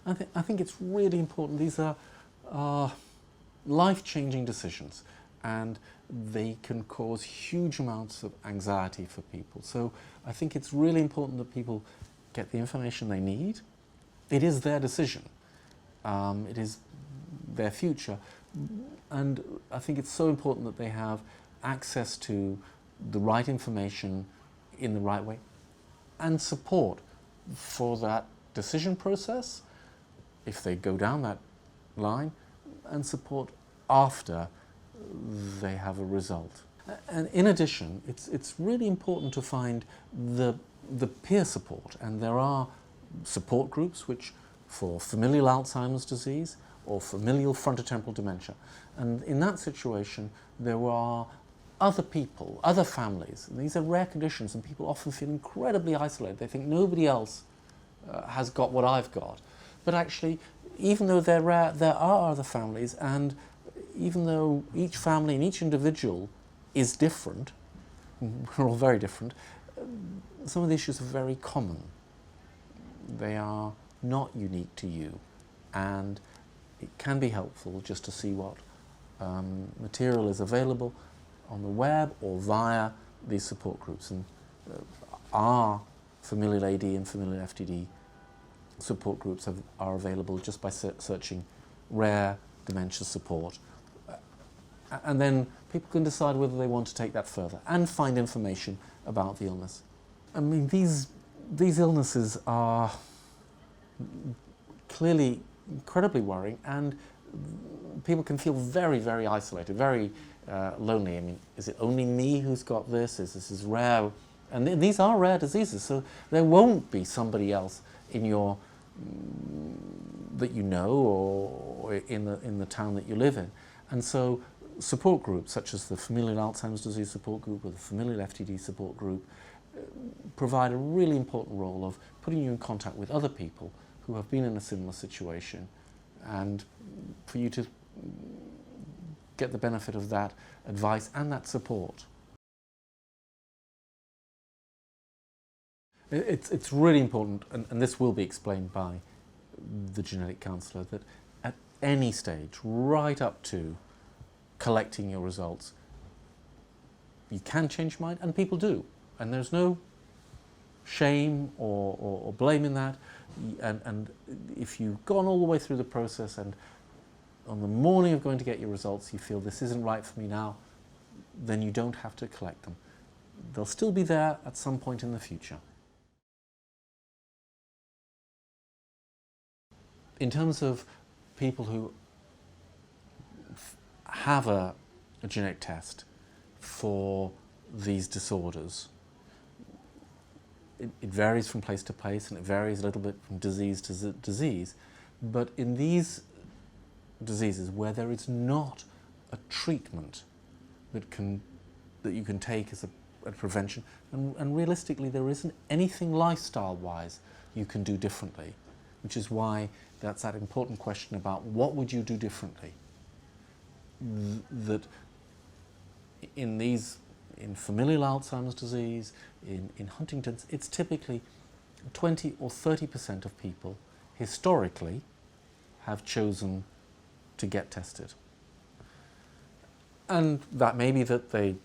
I think it's really important. These are life-changing decisions, and they can cause huge amounts of anxiety for people. So I think it's really important that people get the information they need. It is their decision. It is their future. And I think it's so important that they have access to the right information in the right way and support for that decision process, if they go down that line, and support after they have a result. And in addition, it's really important to find the peer support, and there are support groups which for familial Alzheimer's disease or familial frontotemporal dementia. And in that situation, there are other people, other families. And these are rare conditions, and people often feel incredibly isolated. They think nobody else has got what I've got. But actually, even though they're rare, there are other families, and even though each family and each individual is different, we're all very different, some of the issues are very common. They are not unique to you, and it can be helpful just to see what material is available on the web or via these support groups. And our familial AD and familial FTD support groups are available just by searching rare dementia support. And then people can decide whether they want to take that further and find information about the illness. I mean, these illnesses are clearly incredibly worrying, and people can feel very, very isolated, very lonely. I mean, is it only me who's got this? This is rare? And these are rare diseases, so there won't be somebody else in your that you know, or in the town that you live in. And so support groups such as the familial Alzheimer's disease support group or the familial FTD support group provide a really important role of putting you in contact with other people who have been in a similar situation, and for you to get the benefit of that advice and that support. It's really important, and this will be explained by the genetic counsellor, that at any stage, right up to collecting your results, you can change your mind, and people do. And there's no shame or blame in that. And if you've gone all the way through the process and on the morning of going to get your results you feel this isn't right for me now, then you don't have to collect them. They'll still be there at some point in the future. In terms of people who have a genetic test for these disorders, it varies from place to place, and it varies a little bit from disease to disease. But in these diseases where there is not a treatment that you can take as a prevention, and realistically there isn't anything lifestyle-wise you can do differently, which is why that's that important question about what would you do differently. That in familial Alzheimer's disease, in Huntington's, it's typically 20 or 30% of people historically have chosen to get tested. And that may be that they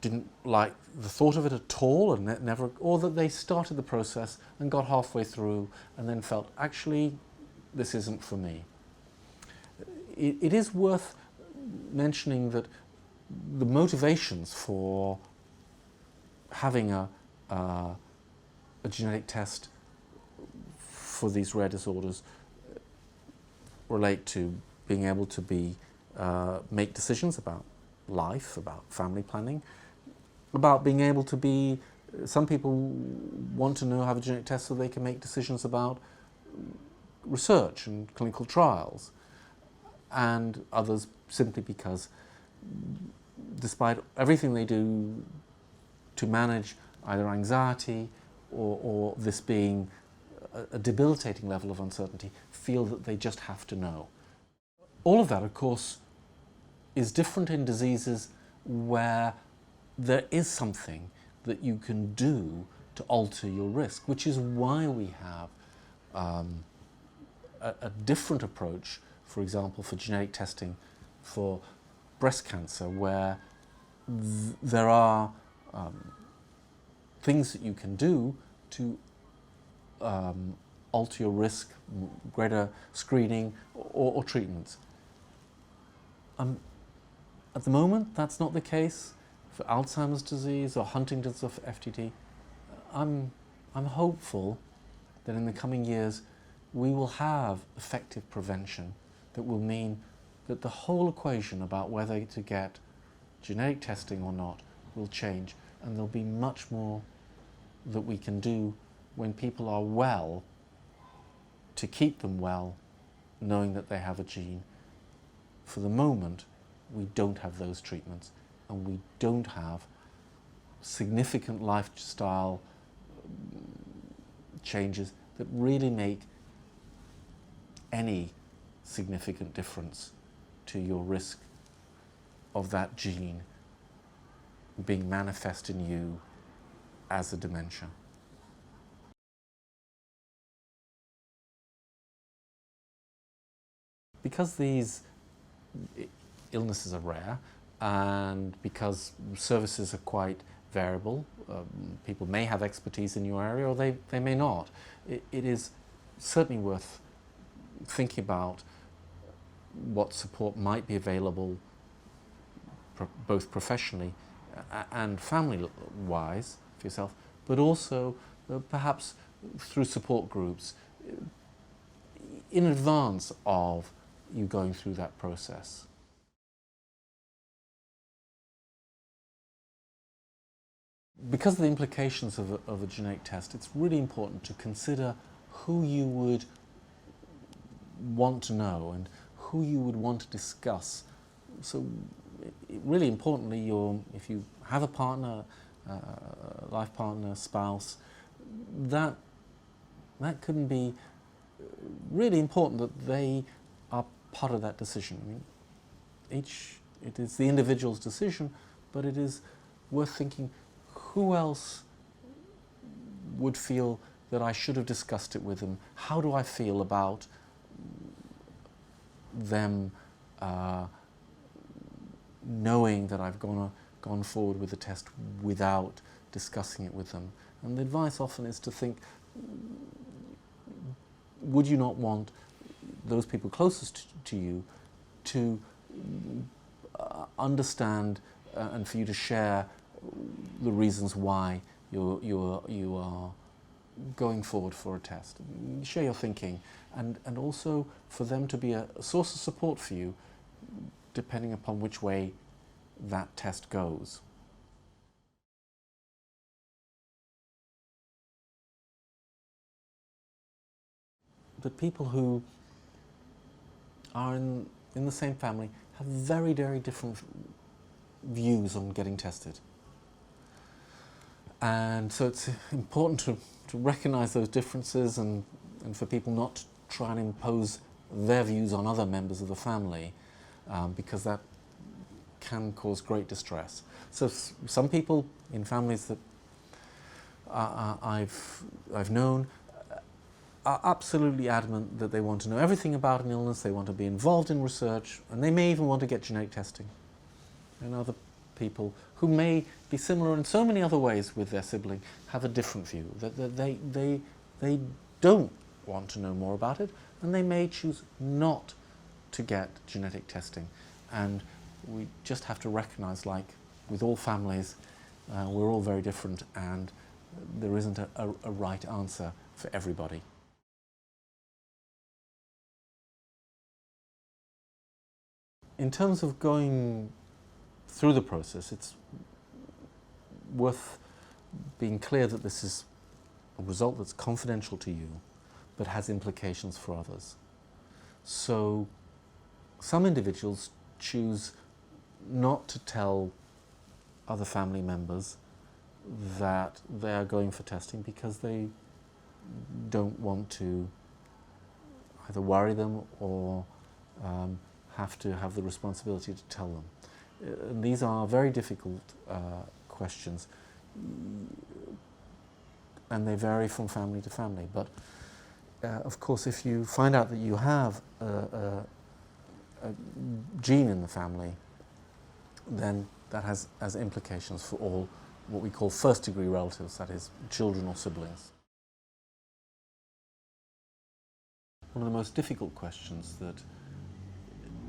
didn't like the thought of it at all, and never, or that they started the process and got halfway through and then felt, actually, this isn't for me. It is worth mentioning that the motivations for having a genetic test for these rare disorders relate to being able to make decisions about life, about family planning, about being able to be, some people want to have a genetic test so they can make decisions about research and clinical trials, and others simply because despite everything they do to manage either anxiety or this being a debilitating level of uncertainty, feel that they just have to know. All of that, of course, is different in diseases where there is something that you can do to alter your risk, which is why we have a different approach, for example, for genetic testing for breast cancer, where there are things that you can do to alter your risk, greater screening or treatments. At the moment, that's not the case for Alzheimer's disease or Huntington's or FTD. I'm hopeful that in the coming years we will have effective prevention that will mean that the whole equation about whether to get genetic testing or not will change, and there'll be much more that we can do when people are well to keep them well, knowing that they have a gene. For the moment, we don't have those treatments, and we don't have significant lifestyle changes that really make any significant difference to your risk of that gene being manifest in you as a dementia. Because these illnesses are rare, and because services are quite variable, people may have expertise in your area or they may not. It is certainly worth thinking about what support might be available both professionally and family-wise for yourself, but also perhaps through support groups in advance of you going through that process. Because of the implications of a genetic test, it's really important to consider who you would want to know and who you would want to discuss. So really importantly, if you have a partner, life partner, spouse, that can be really important that they are part of that decision. I mean, it is the individual's decision, but it is worth thinking, who else would feel that I should have discussed it with them? How do I feel about them knowing that I've gone forward with the test without discussing it with them? And the advice often is to think, would you not want those people closest to you to understand and for you to share the reasons why you are going forward for a test? Share your thinking, and also for them to be a source of support for you depending upon which way that test goes. The people who are in the same family have very, very different views on getting tested. And so it's important to recognise those differences and for people not to try and impose their views on other members of the family, because that can cause great distress. So some people in families that I've known are absolutely adamant that they want to know everything about an illness, they want to be involved in research, and they may even want to get genetic testing. And other people who may be similar in so many other ways with their sibling have a different view, that they don't want to know more about it, and they may choose not to get genetic testing. And we just have to recognise, like with all families, we're all very different, and there isn't a right answer for everybody. In terms of going through the process, it's worth being clear that this is a result that's confidential to you, but has implications for others. So some individuals choose not to tell other family members that they are going for testing because they don't want to either worry them or have to have the responsibility to tell them. And these are very difficult questions, and they vary from family to family. But of course, if you find out that you have a gene in the family, then that has implications for all what we call first-degree relatives, that is, children or siblings. One of the most difficult questions that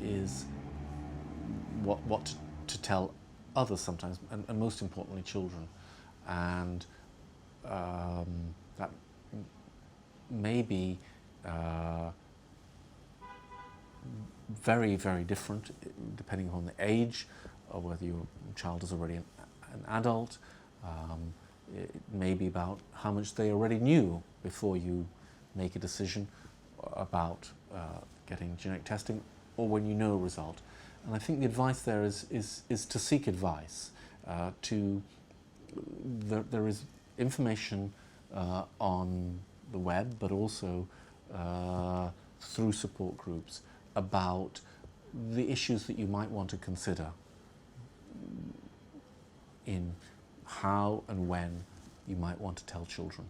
is what to tell others sometimes, and most importantly children, and that may be very, very different depending on the age, or whether your child is already an adult. It may be about how much they already knew before you make a decision about getting genetic testing, or when you know a result. And I think the advice there is to seek advice. There is information on the web, but also through support groups about the issues that you might want to consider in how and when you might want to tell children.